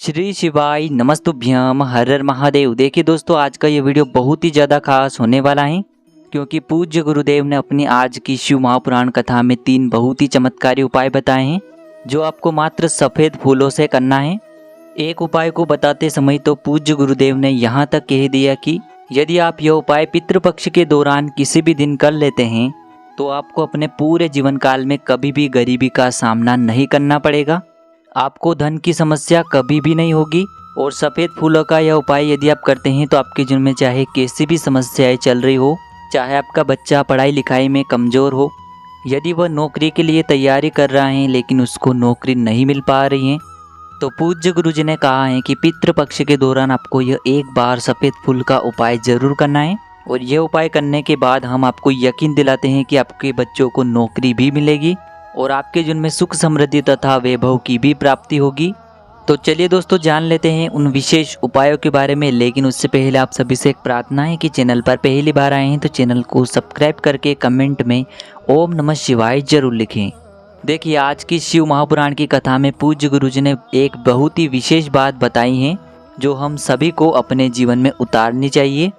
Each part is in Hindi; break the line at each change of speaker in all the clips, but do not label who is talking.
श्री शिवाय नमस्तुभ्यम हर हर महादेव। देखिए दोस्तों, आज का ये वीडियो बहुत ही ज़्यादा खास होने वाला है क्योंकि पूज्य गुरुदेव ने अपनी आज की शिव महापुराण कथा में 3 बहुत ही चमत्कारी उपाय बताए हैं जो आपको मात्र सफ़ेद फूलों से करना है। एक उपाय को बताते समय तो पूज्य गुरुदेव ने यहाँ तक कह दिया कि यदि आप यह उपाय पितृपक्ष के दौरान किसी भी दिन कर लेते हैं तो आपको अपने पूरे जीवन काल में कभी भी गरीबी का सामना नहीं करना पड़ेगा, आपको धन की समस्या कभी भी नहीं होगी। और सफ़ेद फूलों का यह उपाय यदि आप करते हैं तो आपके जीवन में चाहे कैसी भी समस्याएं चल रही हो, चाहे आपका बच्चा पढ़ाई लिखाई में कमज़ोर हो, यदि वह नौकरी के लिए तैयारी कर रहा है लेकिन उसको नौकरी नहीं मिल पा रही है, तो पूज्य गुरु जी ने कहा है कि पितृपक्ष के दौरान आपको यह एक बार सफ़ेद फूल का उपाय ज़रूर करना है। और यह उपाय करने के बाद हम आपको यकीन दिलाते हैं कि आपके बच्चों को नौकरी भी मिलेगी और आपके जीवन में सुख समृद्धि तथा वैभव की भी प्राप्ति होगी। तो चलिए दोस्तों, जान लेते हैं उन विशेष उपायों के बारे में। लेकिन उससे पहले आप सभी से एक प्रार्थना है कि चैनल पर पहली बार आए हैं तो चैनल को सब्सक्राइब करके कमेंट में ओम नमः शिवाय जरूर लिखें। देखिए, आज की शिव महापुराण की कथा में पूज्य गुरु जी ने एक बहुत ही विशेष बात बताई है जो हम सभी को अपने जीवन में उतारनी चाहिए।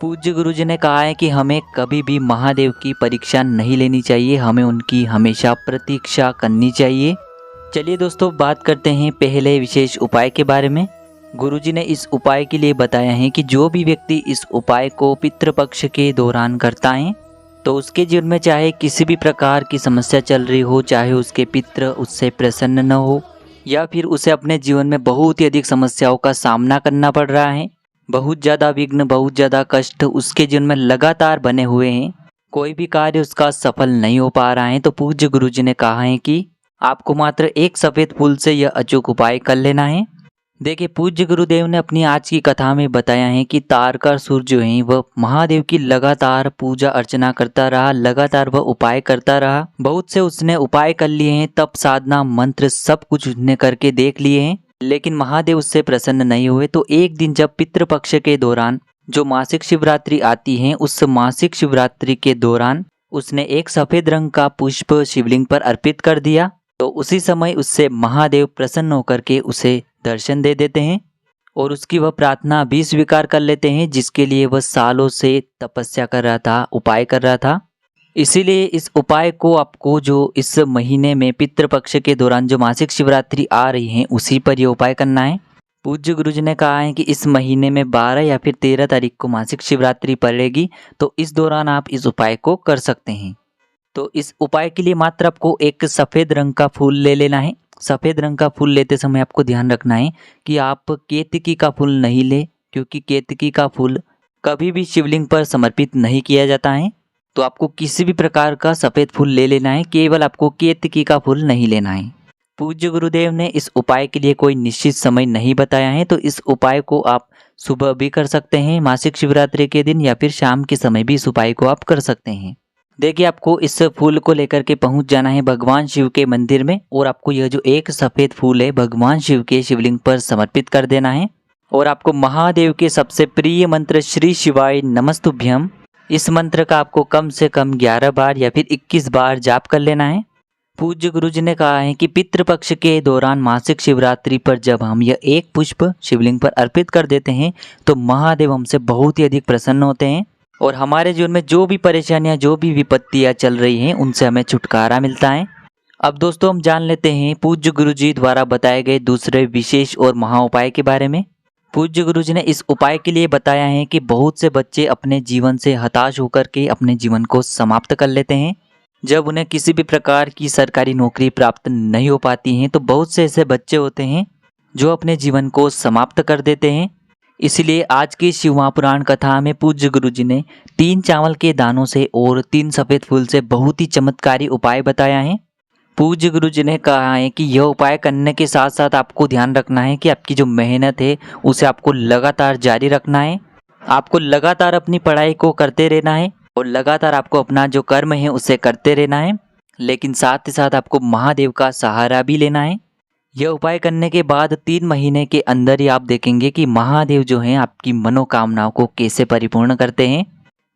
पूज्य गुरु जी ने कहा है कि हमें कभी भी महादेव की परीक्षा नहीं लेनी चाहिए, हमें उनकी हमेशा प्रतीक्षा करनी चाहिए। चलिए दोस्तों, बात करते हैं पहले विशेष उपाय के बारे में। गुरु जी ने इस उपाय के लिए बताया है कि जो भी व्यक्ति इस उपाय को पितृपक्ष के दौरान करता है तो उसके जीवन में चाहे किसी भी प्रकार की समस्या चल रही हो, चाहे उसके पितृ उससे प्रसन्न न हो या फिर उसे अपने जीवन में बहुत ही अधिक समस्याओं का सामना करना पड़ रहा है, बहुत ज़्यादा विघ्न, बहुत ज़्यादा कष्ट उसके जीवन में लगातार बने हुए हैं, कोई भी कार्य उसका सफल नहीं हो पा रहा है, तो पूज्य गुरु जी ने कहा है कि आपको मात्र एक सफ़ेद फूल से यह अचूक उपाय कर लेना है। देखिए, पूज्य गुरुदेव ने अपनी आज की कथा में बताया है कि तारकासुर जो है वह महादेव की लगातार पूजा अर्चना करता रहा, लगातार वह उपाय करता रहा। बहुत से उसने उपाय कर लिए हैं, तप साधना मंत्र सब कुछ उसने करके देख लिए हैं, लेकिन महादेव उससे प्रसन्न नहीं हुए। तो एक दिन जब पितृपक्ष के दौरान जो मासिक शिवरात्रि आती है, उस मासिक शिवरात्रि के दौरान उसने एक सफ़ेद रंग का पुष्प शिवलिंग पर अर्पित कर दिया। तो उसी समय उससे महादेव प्रसन्न होकर के उसे दर्शन दे देते हैं और उसकी वह प्रार्थना भी स्वीकार कर लेते हैं जिसके लिए वह सालों से तपस्या कर रहा था, उपाय कर रहा था। इसीलिए इस उपाय को आपको जो इस महीने में पितृपक्ष के दौरान जो मासिक शिवरात्रि आ रही है उसी पर यह उपाय करना है। पूज्य गुरु जी ने कहा है कि इस महीने में 12 या फिर 13 तारीख को मासिक शिवरात्रि पड़ेगी, तो इस दौरान आप इस उपाय को कर सकते हैं। तो इस उपाय के लिए मात्र आपको एक सफ़ेद रंग का फूल ले लेना है। सफ़ेद रंग का फूल लेते समय आपको ध्यान रखना है कि आप केतकी का फूल नहीं ले, क्योंकि केतकी का फूल कभी भी शिवलिंग पर समर्पित नहीं किया जाता है। तो आपको किसी भी प्रकार का सफ़ेद फूल ले लेना है, केवल आपको केतकी का फूल नहीं लेना है। पूज्य गुरुदेव ने इस उपाय के लिए कोई निश्चित समय नहीं बताया है, तो इस उपाय को आप सुबह भी कर सकते हैं मासिक शिवरात्रि के दिन, या फिर शाम के समय भी इस उपाय को आप कर सकते हैं। देखिए, आपको इस फूल को लेकर के पहुंच जाना है भगवान शिव के मंदिर में और आपको यह जो एक सफ़ेद फूल है भगवान शिव के शिवलिंग पर समर्पित कर देना है। और आपको महादेव के सबसे प्रिय मंत्र श्री शिवाय नमस्तुभ्यम, इस मंत्र का आपको कम से कम 11 बार या फिर 21 बार जाप कर लेना है। पूज्य गुरु जी ने कहा है कि पितृपक्ष के दौरान मासिक शिवरात्रि पर जब हम यह एक पुष्प शिवलिंग पर अर्पित कर देते हैं तो महादेव हमसे बहुत ही अधिक प्रसन्न होते हैं और हमारे जीवन में जो भी परेशानियां, जो भी विपत्तियां चल रही हैं उनसे हमें छुटकारा मिलता है। अब दोस्तों, हम जान लेते हैं पूज्य गुरु जी द्वारा बताए गए दूसरे विशेष और महा उपाय के बारे में। पूज्य गुरु जी ने इस उपाय के लिए बताया है कि बहुत से बच्चे अपने जीवन से हताश होकर के अपने जीवन को समाप्त कर लेते हैं। जब उन्हें किसी भी प्रकार की सरकारी नौकरी प्राप्त नहीं हो पाती है तो बहुत से ऐसे बच्चे होते हैं जो अपने जीवन को समाप्त कर देते हैं। इसलिए आज की शिव महापुराण कथा में पूज्य गुरु जी ने 3 चावल के दानों से और 3 सफ़ेद फूल से बहुत ही चमत्कारी उपाय बताया है। पूज्य गुरु जी ने कहा है कि यह उपाय करने के साथ साथ आपको ध्यान रखना है कि आपकी जो मेहनत है उसे आपको लगातार जारी रखना है। आपको लगातार अपनी पढ़ाई को करते रहना है और लगातार आपको अपना जो कर्म है उसे करते रहना है, लेकिन साथ ही साथ आपको महादेव का सहारा भी लेना है। यह उपाय करने के बाद 3 महीने के अंदर ही आप देखेंगे कि महादेव जो हैं आपकी मनोकामनाओं को कैसे परिपूर्ण करते हैं।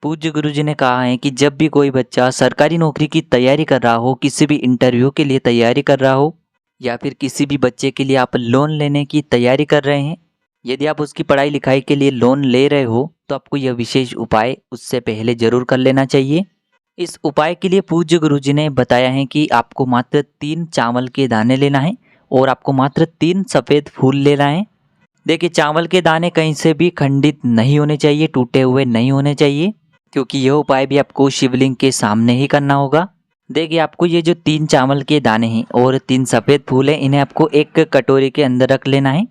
पूज्य गुरु जी ने कहा है कि जब भी कोई बच्चा सरकारी नौकरी की तैयारी कर रहा हो, किसी भी इंटरव्यू के लिए तैयारी कर रहा हो, या फिर किसी भी बच्चे के लिए आप लोन लेने की तैयारी कर रहे हैं, यदि आप उसकी पढ़ाई लिखाई के लिए लोन ले रहे हो तो आपको यह विशेष उपाय उससे पहले जरूर कर लेना चाहिए। इस उपाय के लिए पूज्य गुरुजी ने बताया है कि आपको मात्र 3 चावल के दाने लेना है और आपको मात्र 3 सफ़ेद फूल लेना है। देखिए, चावल के दाने कहीं से भी खंडित नहीं होने चाहिए, टूटे हुए नहीं होने चाहिए, क्योंकि यह उपाय भी आपको शिवलिंग के सामने ही करना होगा। देखिए, आपको ये जो 3 चावल के दाने हैं और 3 सफ़ेद फूल हैं, इन्हें आपको एक कटोरी के अंदर रख लेना है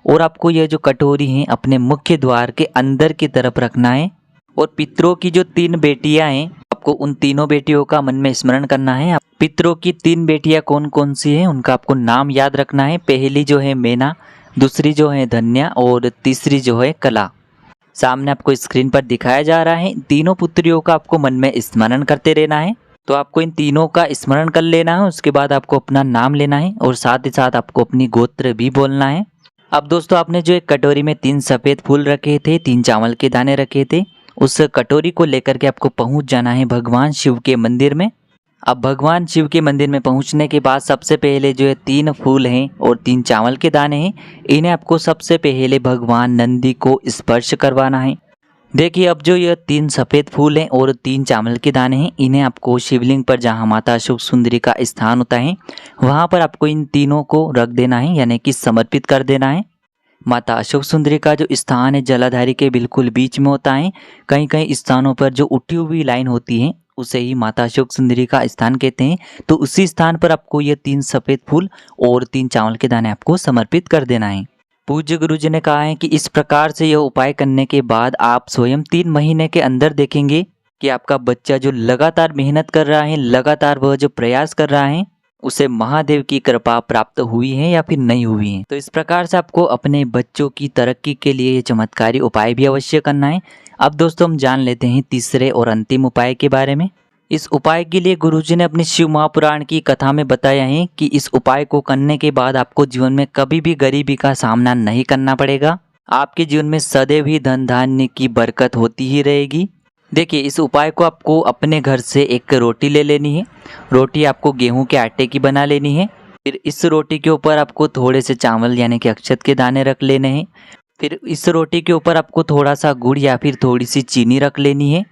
और आपको ये जो कटोरी है अपने मुख्य द्वार के अंदर की तरफ रखना है। और पितरों की जो 3 बेटियां हैं, आपको उन तीनों बेटियों का मन में स्मरण करना है। पितरों की 3 बेटियां कौन कौन सी हैं, उनका आपको नाम याद रखना है। पहली जो है मेना, दूसरी जो है धन्या और तीसरी जो है कला। सामने आपको स्क्रीन पर दिखाया जा रहा है। तीनों पुत्रियों का आपको मन में स्मरण करते रहना है। तो आपको इन तीनों का स्मरण कर लेना है। उसके बाद आपको अपना नाम लेना है और साथ ही साथ आपको अपनी गोत्र भी बोलना है। अब दोस्तों, आपने जो एक कटोरी में 3 सफ़ेद फूल रखे थे, 3 चावल के दाने रखे थे, उस कटोरी को लेकर के आपको पहुंच जाना है भगवान शिव के मंदिर में। अब भगवान शिव के मंदिर में पहुंचने के बाद सबसे पहले जो है 3 फूल हैं और 3 चावल के दाने हैं, इन्हें आपको सबसे पहले भगवान नंदी को स्पर्श करवाना है। देखिए, अब जो ये 3 सफ़ेद फूल हैं और 3 चावल के दाने हैं, इन्हें आपको शिवलिंग पर जहाँ माता अशोक सुंदरी का स्थान होता है वहाँ पर आपको इन तीनों को रख देना है, यानी कि समर्पित कर देना है। माता अशोक सुंदरी का जो स्थान है जलाधारी के बिल्कुल बीच में होता है। कहीं कहीं स्थानों पर जो उठी हुई लाइन होती है उसे ही माता अशोक सुंदरी का स्थान कहते हैं। तो उसी स्थान पर आपको ये 3 सफ़ेद फूल और 3 चावल के दाने आपको समर्पित कर देना है। पूज्य गुरुजी ने कहा है कि इस प्रकार से यह उपाय करने के बाद आप स्वयं 3 महीने के अंदर देखेंगे कि आपका बच्चा जो लगातार मेहनत कर रहा है, लगातार वह जो प्रयास कर रहा है, उसे महादेव की कृपा प्राप्त हुई है या फिर नहीं हुई है। तो इस प्रकार से आपको अपने बच्चों की तरक्की के लिए ये चमत्कारी उपाय भी अवश्य करना है। अब दोस्तों, हम जान लेते हैं तीसरे और अंतिम उपाय के बारे में। इस उपाय के लिए गुरुजी ने अपनी शिव महापुराण की कथा में बताया है कि इस उपाय को करने के बाद आपको जीवन में कभी भी गरीबी का सामना नहीं करना पड़ेगा। आपके जीवन में सदैव ही धन धान्य की बरकत होती ही रहेगी। देखिए, इस उपाय को आपको अपने घर से एक रोटी ले लेनी है। रोटी आपको गेहूं के आटे की बना लेनी है। फिर इस रोटी के ऊपर आपको थोड़े से चावल यानी कि अक्षत के दाने रख लेने हैं। फिर इस रोटी के ऊपर आपको थोड़ा सा गुड़ या फिर थोड़ी सी चीनी रख लेनी है।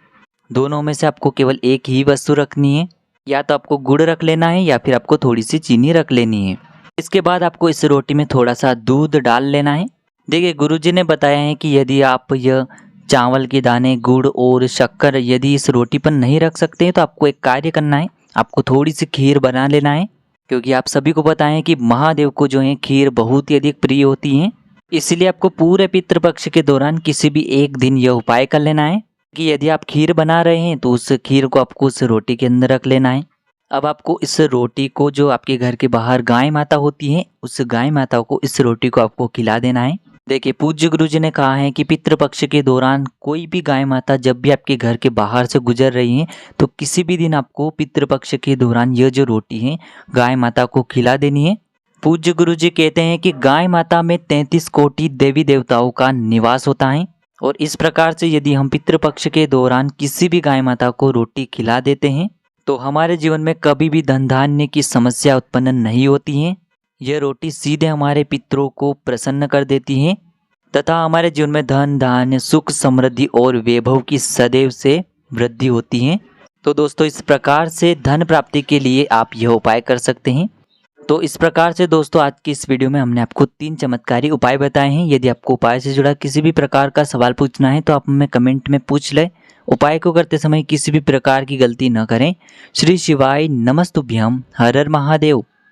दोनों में से आपको केवल एक ही वस्तु रखनी है, या तो आपको गुड़ रख लेना है या फिर आपको थोड़ी सी चीनी रख लेनी है। इसके बाद आपको इस रोटी में थोड़ा सा दूध डाल लेना है। देखिए, गुरुजी ने बताया है कि यदि आप यह चावल के दाने, गुड़ और शक्कर यदि इस रोटी पर नहीं रख सकते हैं तो आपको एक कार्य करना है, आपको थोड़ी सी खीर बना लेना है। क्योंकि आप सभी को पता है कि महादेव को जो है खीर बहुत ही अधिक प्रिय होती है। इसलिए आपको पूरे पितृपक्ष के दौरान किसी भी एक दिन यह उपाय कर लेना है कि यदि आप खीर बना रहे हैं तो उस खीर को आपको उस रोटी के अंदर रख लेना है। अब आपको इस रोटी को, जो आपके घर के बाहर गाय माता होती है, उस गाय माता को इस रोटी को आपको खिला देना है। देखिए, पूज्य गुरुजी ने कहा है कि पितृपक्ष के दौरान कोई भी गाय माता जब भी आपके घर के बाहर से गुजर रही हैं तो किसी भी दिन आपको पितृपक्ष के दौरान यह जो रोटी है गाय माता को खिला देनी है। पूज्य गुरुजी कहते हैं कि गाय माता में 33 कोटि देवी देवताओं का निवास होता है और इस प्रकार से यदि हम पितृपक्ष के दौरान किसी भी गाय माता को रोटी खिला देते हैं तो हमारे जीवन में कभी भी धन धान्य की समस्या उत्पन्न नहीं होती है। यह रोटी सीधे हमारे पितरों को प्रसन्न कर देती है तथा हमारे जीवन में धन धान्य, सुख, समृद्धि और वैभव की सदैव से वृद्धि होती है। तो दोस्तों, इस प्रकार से धन प्राप्ति के लिए आप यह उपाय कर सकते हैं। तो इस प्रकार से दोस्तों, आज की इस वीडियो में हमने आपको 3 चमत्कारी उपाय बताए हैं। यदि आपको उपाय से जुड़ा किसी भी प्रकार का सवाल पूछना है तो आप हमें कमेंट में पूछ लें। उपाय को करते समय किसी भी प्रकार की गलती न करें। श्री शिवाय नमस्तुभ्यम। हर हर महादेव।